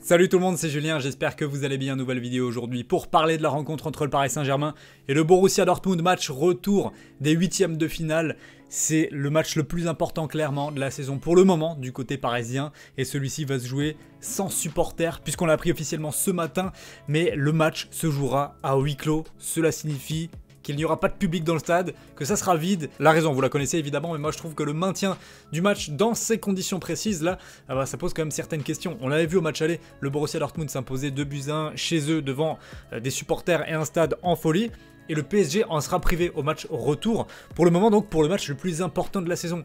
Salut tout le monde, c'est Julien, j'espère que vous allez bien. Nouvelle vidéo aujourd'hui pour parler de la rencontre entre le Paris Saint-Germain et le Borussia Dortmund, match retour des huitièmes de finale. C'est le match le plus important clairement de la saison pour le moment du côté parisien et celui-ci va se jouer sans supporters puisqu'on l'a appris officiellement ce matin, mais le match se jouera à huis clos. Cela signifie qu'il n'y aura pas de public dans le stade, que ça sera vide. La raison, vous la connaissez évidemment, mais moi je trouve que le maintien du match dans ces conditions précises, là, ça pose quand même certaines questions. On l'avait vu au match aller, le Borussia Dortmund s'imposait 2-1 chez eux devant des supporters et un stade en folie. Et le PSG en sera privé au match retour, pour le moment donc pour le match le plus important de la saison.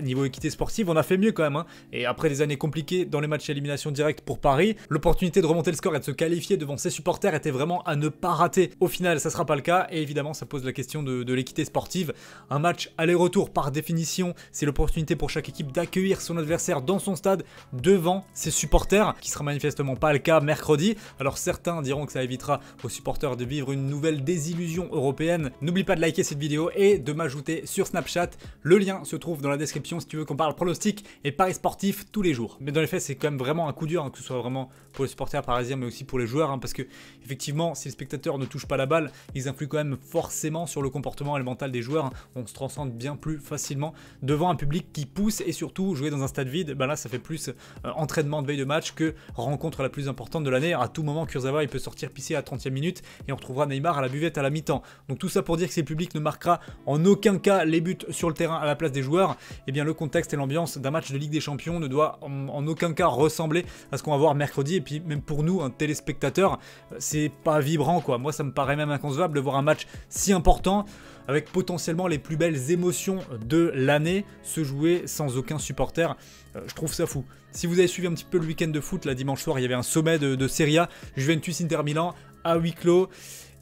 Niveau équité sportive, on a fait mieux quand même. Et après des années compliquées dans les matchs à élimination directe pour Paris, l'opportunité de remonter le score et de se qualifier devant ses supporters était vraiment à ne pas rater. Au final, ça ne sera pas le cas. Et évidemment, ça pose la question de l'équité sportive. Un match aller-retour, par définition, c'est l'opportunité pour chaque équipe d'accueillir son adversaire dans son stade devant ses supporters, qui sera manifestement pas le cas mercredi. Alors certains diront que ça évitera aux supporters de vivre une nouvelle désillusion européenne. N'oublie pas de liker cette vidéo et de m'ajouter sur Snapchat. Le lien se trouve dans la description si tu veux qu'on parle pronostic et paris sportifs tous les jours. Mais dans les faits, c'est quand même vraiment un coup dur, que ce soit vraiment pour les supporters parisiens mais aussi pour les joueurs, parce que effectivement, si les spectateurs ne touchent pas la balle, ils influent quand même forcément sur le comportement et le mental des joueurs. On se transcende bien plus facilement devant un public qui pousse, et surtout jouer dans un stade vide, là ça fait plus entraînement de veille de match que rencontre la plus importante de l'année. À tout moment, Kurzawa il peut sortir pisser à 30e minute et on retrouvera Neymar à la buvette à la mi-temps. Donc tout ça pour dire que si le public ne marquera en aucun cas les buts sur le terrain à la place des joueurs, eh bien le contexte et l'ambiance d'un match de Ligue des Champions ne doit en aucun cas ressembler à ce qu'on va voir mercredi. Et puis même pour nous, un téléspectateur, c'est pas vibrant quoi. Moi ça me paraît même inconcevable de voir un match si important avec potentiellement les plus belles émotions de l'année se jouer sans aucun supporter. Je trouve ça fou. Si vous avez suivi un petit peu le week-end de foot, là dimanche soir il y avait un sommet de Serie A, Juventus-Inter Milan à huis clos.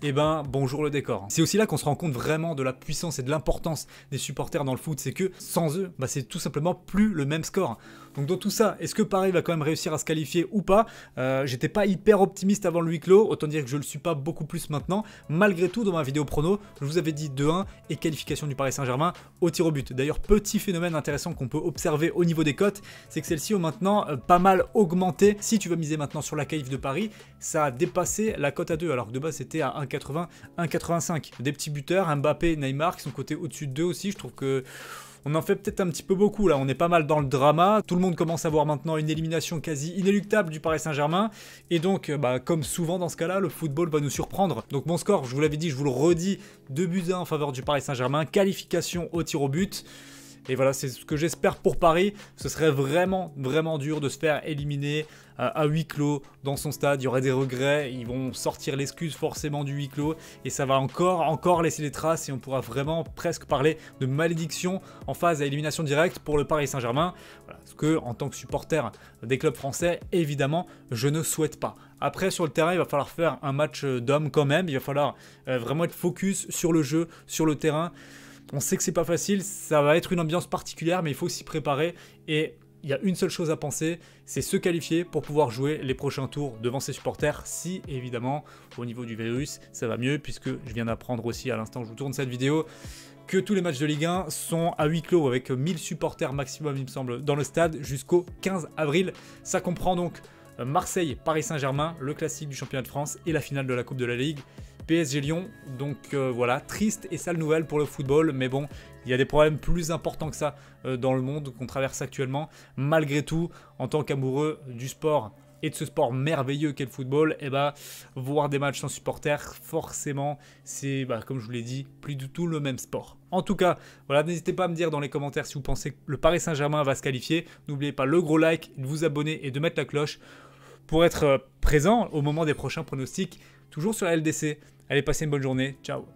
Et ben bonjour le décor. C'est aussi là qu'on se rend compte vraiment de la puissance et de l'importance des supporters dans le foot, c'est que sans eux, c'est tout simplement plus le même score. Donc dans tout ça, est-ce que Paris va quand même réussir à se qualifier ou pas? J'étais pas hyper optimiste avant le huis clos, autant dire que je le suis pas beaucoup plus maintenant. Malgré tout, dans ma vidéo prono, je vous avais dit 2-1 et qualification du Paris Saint-Germain au tir au but. D'ailleurs, petit phénomène intéressant qu'on peut observer au niveau des cotes, c'est que celles-ci ont maintenant pas mal augmenté. Si tu veux miser maintenant sur la qualif de Paris, ça a dépassé la cote à 2, alors que de base c'était à 1,80, 1,85. Des petits buteurs, Mbappé, Neymar, qui sont cotés au-dessus de 2 aussi. Je trouve que on en fait peut-être un petit peu beaucoup là, on est pas mal dans le drama. Tout le monde commence à voir maintenant une élimination quasi inéluctable du Paris Saint-Germain. Et donc, comme souvent dans ce cas-là, le football va nous surprendre. Donc mon score, je vous l'avais dit, je vous le redis, 2-1 en faveur du Paris Saint-Germain, qualification au tir au but. Et voilà, c'est ce que j'espère pour Paris. Ce serait vraiment, vraiment dur de se faire éliminer à huis clos dans son stade. Il y aurait des regrets, ils vont sortir l'excuse forcément du huis clos. Et ça va encore laisser des traces et on pourra vraiment presque parler de malédiction en phase à élimination directe pour le Paris Saint-Germain. Voilà, ce que, en tant que supporter des clubs français, évidemment, je ne souhaite pas. Après, sur le terrain, il va falloir faire un match d'hommes quand même. Il va falloir vraiment être focus sur le jeu, sur le terrain. On sait que c'est pas facile, ça va être une ambiance particulière, mais il faut s'y préparer. Et il y a une seule chose à penser, c'est se qualifier pour pouvoir jouer les prochains tours devant ses supporters. Si, évidemment, au niveau du virus, ça va mieux, puisque je viens d'apprendre aussi à l'instant où je vous tourne cette vidéo que tous les matchs de Ligue 1 sont à huis clos avec 1000 supporters maximum, il me semble, dans le stade jusqu'au 15 avril. Ça comprend donc Marseille, Paris Saint-Germain, le classique du championnat de France et la finale de la Coupe de la Ligue. PSG Lyon, donc voilà, triste et sale nouvelle pour le football, mais bon, il y a des problèmes plus importants que ça dans le monde qu'on traverse actuellement. Malgré tout, en tant qu'amoureux du sport et de ce sport merveilleux qu'est le football, voir des matchs sans supporters, forcément, c'est, comme je vous l'ai dit, plus du tout le même sport. En tout cas, voilà, n'hésitez pas à me dire dans les commentaires si vous pensez que le Paris Saint-Germain va se qualifier. N'oubliez pas le gros like, de vous abonner et de mettre la cloche pour être présent au moment des prochains pronostics, toujours sur la LDC. Allez, passez une bonne journée. Ciao.